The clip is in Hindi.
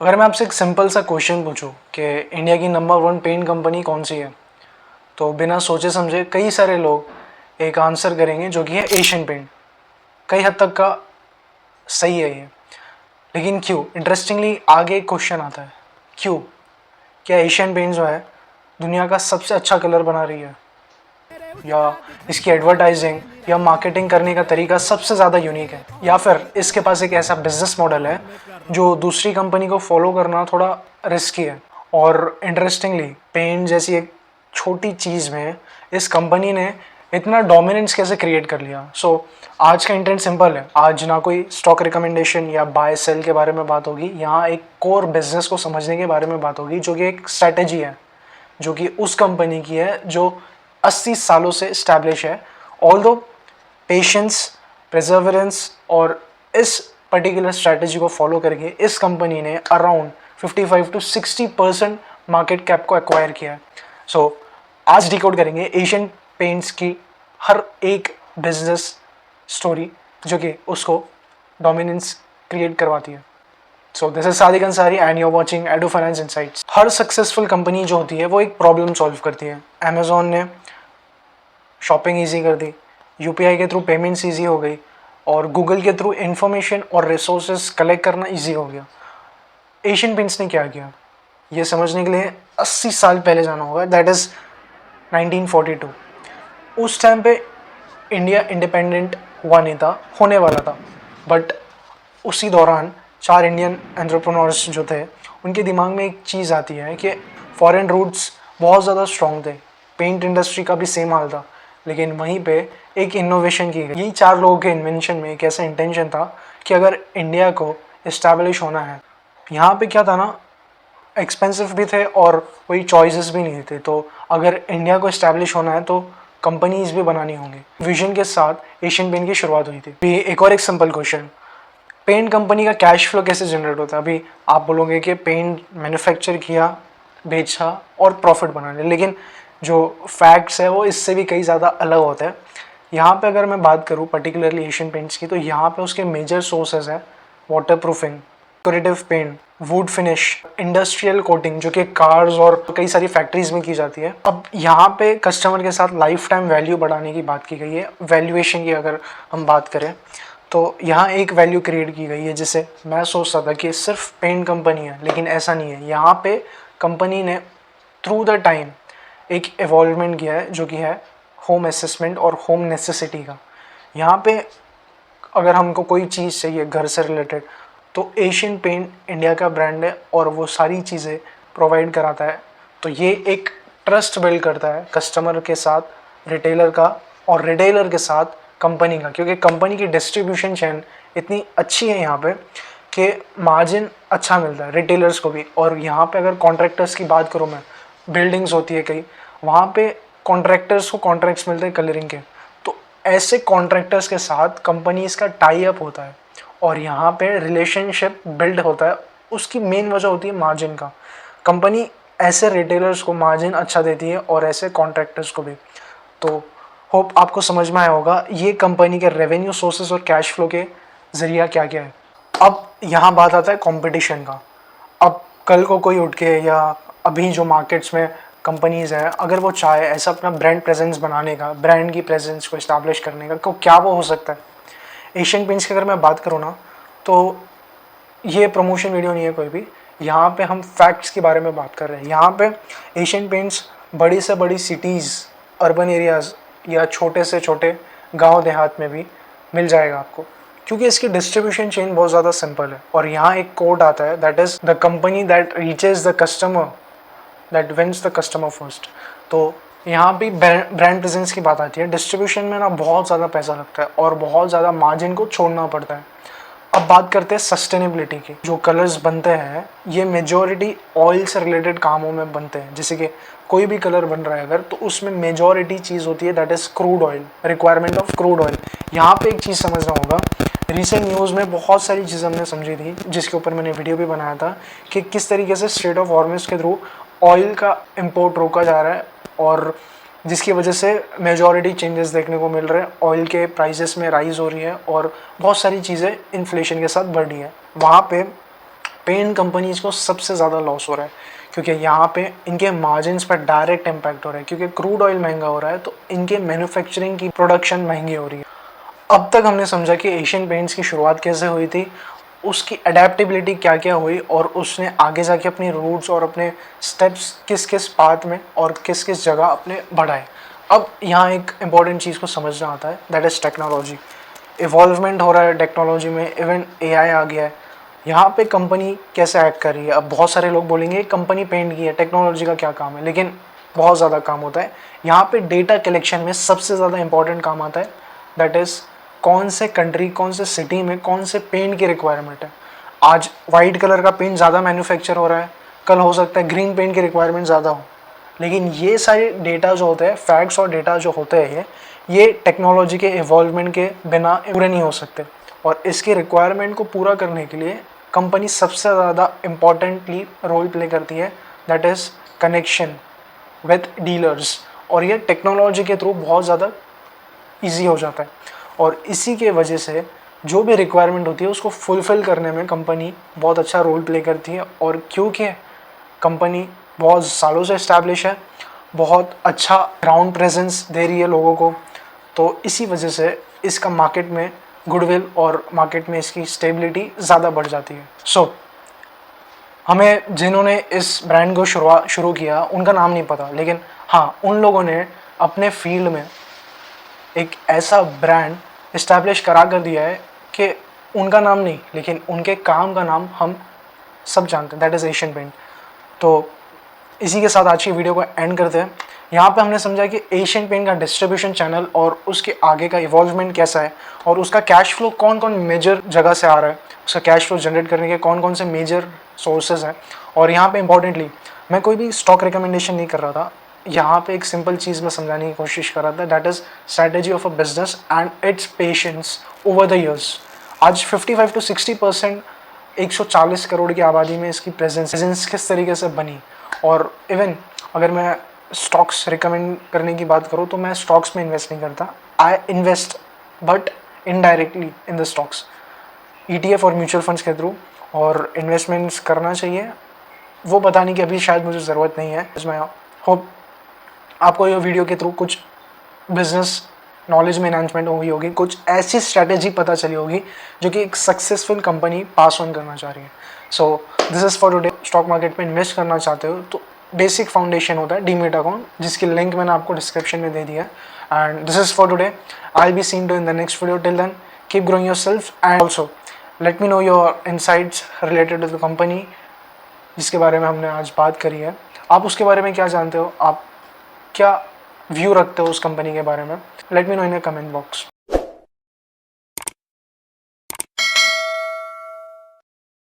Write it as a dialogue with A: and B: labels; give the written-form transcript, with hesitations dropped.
A: अगर मैं आपसे एक सिंपल सा क्वेश्चन पूछूं कि इंडिया की नंबर 1 पेंट कंपनी कौन सी है, तो बिना सोचे समझे कई सारे लोग एक आंसर करेंगे जो कि है एशियन पेंट। कई हद तक का सही है ये, लेकिन क्यों? इंटरेस्टिंगली आगे एक क्वेश्चन आता है, क्यों? क्या एशियन पेंट जो है दुनिया का सबसे अच्छा कलर बना रही है, या इसकी एडवर्टाइजिंग या मार्केटिंग करने का तरीका सबसे ज़्यादा यूनिक है, या फिर इसके पास एक ऐसा बिजनेस मॉडल है जो दूसरी कंपनी को फॉलो करना थोड़ा रिस्की है। और इंटरेस्टिंगली पेंट जैसी एक छोटी चीज़ में इस कंपनी ने इतना डोमिनेंस कैसे क्रिएट कर लिया। आज का इंटेंट सिंपल है। आज ना कोई स्टॉक रिकमेंडेशन या बाय सेल के बारे में बात होगी, यहाँ एक कोर बिजनेस को समझने के बारे में बात होगी, जो कि एक स्ट्रैटेजी है जो कि उस कंपनी की है जो 80 सालों से इस्टेब्लिश है। ऑल्दो पेशेंस, परसेवरेंस और इस पर्टिकुलर स्ट्रैटेजी को फॉलो करके इस कंपनी ने अराउंड 55 to 60% मार्केट कैप को एक्वायर किया है। आज डिकोड करेंगे एशियन पेंट्स की हर एक बिजनेस स्टोरी जो कि उसको डोमिनेंस क्रिएट करवाती है। This is Sadiq Ansari and you are watching Edu Finance Insights. हर सक्सेसफुल कंपनी जो होती है वो एक प्रॉब्लम सॉल्व करती है। अमेजोन ने शॉपिंग ईजी कर दी, यूपीआई के थ्रू पेमेंट्स ईजी हो गई, और गूगल के थ्रू इंफॉर्मेशन और रिसोर्सेज कलेक्ट करना ईजी हो गया। एशियन पेंट्स ने क्या किया, ये समझने के लिए 80 साल पहले जाना होगा, दैट इज़ 1942। उस टाइम पे इंडिया इंडिपेंडेंट हुआ नहीं था, होने वाला था, बट उसी दौरान 4 इंडियन एंटरप्रेन्योर्स जो थे उनके दिमाग में एक चीज़ आती है कि फॉरेन रूट्स बहुत ज़्यादा स्ट्रॉन्ग थे, पेंट इंडस्ट्री का भी सेम हाल था, लेकिन वहीं पे एक इनोवेशन की गई। यही 4 लोगों के इन्वेंशन में एक ऐसा इंटेंशन था कि अगर इंडिया को इस्टेब्लिश होना है, यहाँ पे क्या था ना, एक्सपेंसिव भी थे और वही चॉइसेस भी नहीं थे, तो अगर इंडिया को इस्टेब्लिश होना है तो कंपनीज भी बनानी होंगी। विजन के साथ एशियन पेंट की शुरुआत हुई थी। भी एक और एक सिंपल क्वेश्चन, पेंट कंपनी का कैश फ्लो कैसे जनरेट होता है? अभी आप बोलोगे कि पेंट मैन्युफैक्चर किया, बेचा और प्रॉफिट बना लिया, लेकिन जो फैक्ट्स है वो इससे भी कई ज़्यादा अलग होते हैं। यहाँ पे अगर मैं बात करूँ पर्टिकुलरली एशियन पेंट्स की, तो यहाँ पे उसके मेजर सोर्सेज है water proofing, decorative paint, wood finish, industrial coating जो कि कार्स और कई सारी फैक्ट्रीज में की जाती है। अब यहाँ पे कस्टमर के साथ लाइफ टाइम वैल्यू बढ़ाने की बात की गई है। वैल्यूएशन की अगर हम बात करें तो यहाँ एक वैल्यू क्रिएट की गई है, जिसे मैं सोचता था कि सिर्फ पेंट कंपनी है, लेकिन ऐसा नहीं है। यहाँ पे कंपनी ने थ्रू द टाइम एक एवॉल्वमेंट किया है जो कि है होम असेसमेंट और होम नेसेसिटी का। यहाँ पे अगर हमको कोई चीज़ चाहिए घर से रिलेटेड, तो एशियन पेंट इंडिया का ब्रांड है और वो सारी चीज़ें प्रोवाइड कराता है। तो ये एक ट्रस्ट बिल्ड करता है कस्टमर के साथ, रिटेलर का, और रिटेलर के साथ कंपनी का, क्योंकि कंपनी की डिस्ट्रीब्यूशन चेन इतनी अच्छी है यहाँ पे कि मार्जिन अच्छा मिलता है रिटेलर्स को भी। और यहाँ पे अगर कॉन्ट्रैक्टर्स की बात करूँ मैं, बिल्डिंग्स होती है कई, वहाँ पे कॉन्ट्रैक्टर्स को कॉन्ट्रैक्ट्स मिलते हैं कलरिंग के, तो ऐसे कॉन्ट्रैक्टर्स के साथ कंपनीज का टाई अप होता है और यहाँ पे रिलेशनशिप बिल्ड होता है। उसकी मेन वजह होती है मार्जिन का। कंपनी ऐसे रिटेलर्स को मार्जिन अच्छा देती है और ऐसे कॉन्ट्रैक्टर्स को भी। तो होप आपको समझ में आया होगा ये कंपनी के रेवेन्यू सोर्सेज और कैश फ्लो के ज़रिया क्या क्या है। अब यहाँ बात आता है कंपटीशन का। अब कल को कोई उठ के, या अभी जो मार्केट्स में कंपनीज़ है, अगर वो चाहे ऐसा अपना ब्रांड प्रेजेंस बनाने का, ब्रांड की प्रेजेंस को इस्टेब्लिश करने का, तो क्या वो हो सकता है? एशियन पेंट्स की अगर मैं बात करूँ ना, तो ये प्रमोशन वीडियो नहीं है कोई भी, यहाँ पे हम फैक्ट्स के बारे में बात कर रहे हैं। यहाँ पे एशियन पेंट्स बड़ी से बड़ी सिटीज़, अर्बन एरियाज़ या छोटे से छोटे गांव देहात में भी मिल जाएगा आपको, क्योंकि इसकी डिस्ट्रीब्यूशन चेन बहुत ज़्यादा सिंपल है। और यहाँ एक कोड आता है, that is the company that reaches the customer that wins the customer first. तो यहाँ भी ब्रांड प्रेजेंस की बात आती है। डिस्ट्रीब्यूशन में ना बहुत ज़्यादा पैसा लगता है और बहुत ज़्यादा मार्जिन को छोड़ना पड़ता है। अब बात करते हैं सस्टेनेबिलिटी की। जो कलर्स बनते हैं ये मेजॉरिटी ऑयल से रिलेटेड कामों में बनते हैं। जैसे कि कोई भी कलर बन रहा है अगर, तो उसमें मेजॉरिटी चीज़ होती है that is crude oil, requirement of crude oil. यहाँ पे एक चीज़ समझना होगा, रिसेंट न्यूज़ में बहुत सारी चीज़ें हमने समझी थी जिसके ऊपर मैंने वीडियो भी बनाया था कि किस तरीके से स्ट्रेट ऑफ हॉर्मुज़ के थ्रू ऑयल का इम्पोर्ट रोका जा रहा है, और जिसकी वजह से मेजॉरिटी चेंजेस देखने को मिल रहे हैं। ऑयल के प्राइसेस में राइज़ हो रही है और बहुत सारी चीज़ें इन्फ्लेशन के साथ बढ़ रही है। वहाँ पे पेंट कंपनीज को सबसे ज़्यादा लॉस हो रहा है, क्योंकि यहाँ पे इनके मार्जिन्स पर डायरेक्ट इम्पैक्ट हो रहा है, क्योंकि क्रूड ऑयल महंगा हो रहा है तो इनके मैन्युफैक्चरिंग की प्रोडक्शन महंगी हो रही है। अब तक हमने समझा कि एशियन पेंट्स की शुरुआत कैसे हुई थी, उसकी अडेप्टेबिलिटी क्या क्या हुई और उसने आगे जाके अपनी रूट्स और अपने स्टेप्स किस किस पाथ में और किस किस जगह अपने बढ़ाए। अब यहाँ एक इम्पॉर्टेंट चीज़ को समझना आता है, दैट इज़ टेक्नोलॉजी। इवॉल्वमेंट हो रहा है टेक्नोलॉजी में, इवन एआई आ गया है। यहाँ पे कंपनी कैसे एक्ट कर रही है। अब बहुत सारे लोग बोलेंगे कंपनी पेंट की है, टेक्नोलॉजी का क्या काम है, लेकिन बहुत ज़्यादा काम होता है। यहाँ पे डेटा कलेक्शन में सबसे ज़्यादा इंपॉर्टेंट काम आता है, दैट इज़ कौन से कंट्री, कौन से सिटी में कौन से पेंट की रिक्वायरमेंट है। आज वाइट कलर का पेंट ज़्यादा मैन्युफैक्चर हो रहा है, कल हो सकता है ग्रीन पेंट की रिक्वायरमेंट ज़्यादा हो। लेकिन ये सारे डेटा जो होते हैं, फैक्ट्स और डेटा जो होते हैं, ये टेक्नोलॉजी के इवॉल्वमेंट के बिना पूरे नहीं हो सकते। और इसकी रिक्वायरमेंट को पूरा करने के लिए कंपनी सबसे ज़्यादा इम्पॉर्टेंटली रोल प्ले करती है, that is connection with dealers. और ये टेक्नोलॉजी के थ्रू बहुत ज़्यादा ईजी हो जाता है। और इसी के वजह से जो भी रिक्वायरमेंट होती है उसको फुलफ़िल करने में कंपनी बहुत अच्छा रोल प्ले करती है। और क्योंकि कंपनी बहुत सालों से इस्टेब्लिश है, बहुत अच्छा ग्राउंड प्रेजेंस दे रही है लोगों को, तो इसी वजह से इसका मार्केट में गुडविल और मार्केट में इसकी स्टेबिलिटी ज़्यादा बढ़ जाती है। हमें जिन्होंने इस ब्रांड को शुरू किया उनका नाम नहीं पता, लेकिन हाँ, उन लोगों ने अपने फील्ड में एक ऐसा ब्रांड इस्टेब्लिश करा कर दिया है कि उनका नाम नहीं, लेकिन उनके काम का नाम हम सब जानते हैं, दैट इज़ एशियन पेंट। तो इसी के साथ आज की वीडियो को एंड करते हैं। यहाँ पे हमने समझा कि एशियन पेंट का डिस्ट्रीब्यूशन चैनल और उसके आगे का इवॉल्वमेंट कैसा है, और उसका कैश फ्लो कौन कौन मेजर जगह से आ रहा है, उसका कैश फ्लो जनरेट करने के कौन कौन से मेजर सोर्सेज हैं। और यहाँ पे इंपॉर्टेंटली मैं कोई भी स्टॉक रिकमेंडेशन नहीं कर रहा था, यहाँ पे एक सिंपल चीज़ मैं समझाने की कोशिश कर रहा था, that is strategy of a business and it's patience over the years. आज 55 to 60% 140 करोड़ की आबादी में इसकी प्रेजेंस किस तरीके से बनी। और इवन अगर मैं स्टॉक्स रिकमेंड करने की बात करूँ तो मैं स्टॉक्स में इन्वेस्ट नहीं करता, I invest but indirectly in the stocks, ETF और म्यूचुअल फंड्स के थ्रू। और इन्वेस्टमेंट्स करना चाहिए, वो बताने की अभी शायद मुझे ज़रूरत नहीं है। मैं होप आपको ये वीडियो के थ्रू कुछ बिजनेस नॉलेज में एनहांसमेंट हुई होगी, कुछ ऐसी स्ट्रैटेजी पता चली होगी जो कि एक सक्सेसफुल कंपनी पास ऑन करना चाह रही है। So this is for today. Stock market में इन्वेस्ट करना चाहते हो तो बेसिक फाउंडेशन होता है डीमेट अकाउंट, जिसकी लिंक मैंने आपको डिस्क्रिप्शन में दे दिया है। And this is for today. I be seen to in the next video. Till then keep growing your self and also let me know your insights related to the company जिसके बारे में हमने आज बात करी है। आप उसके बारे में क्या जानते हो, आप क्या व्यू रखते हो उस कंपनी के बारे में, late me no in a comment box.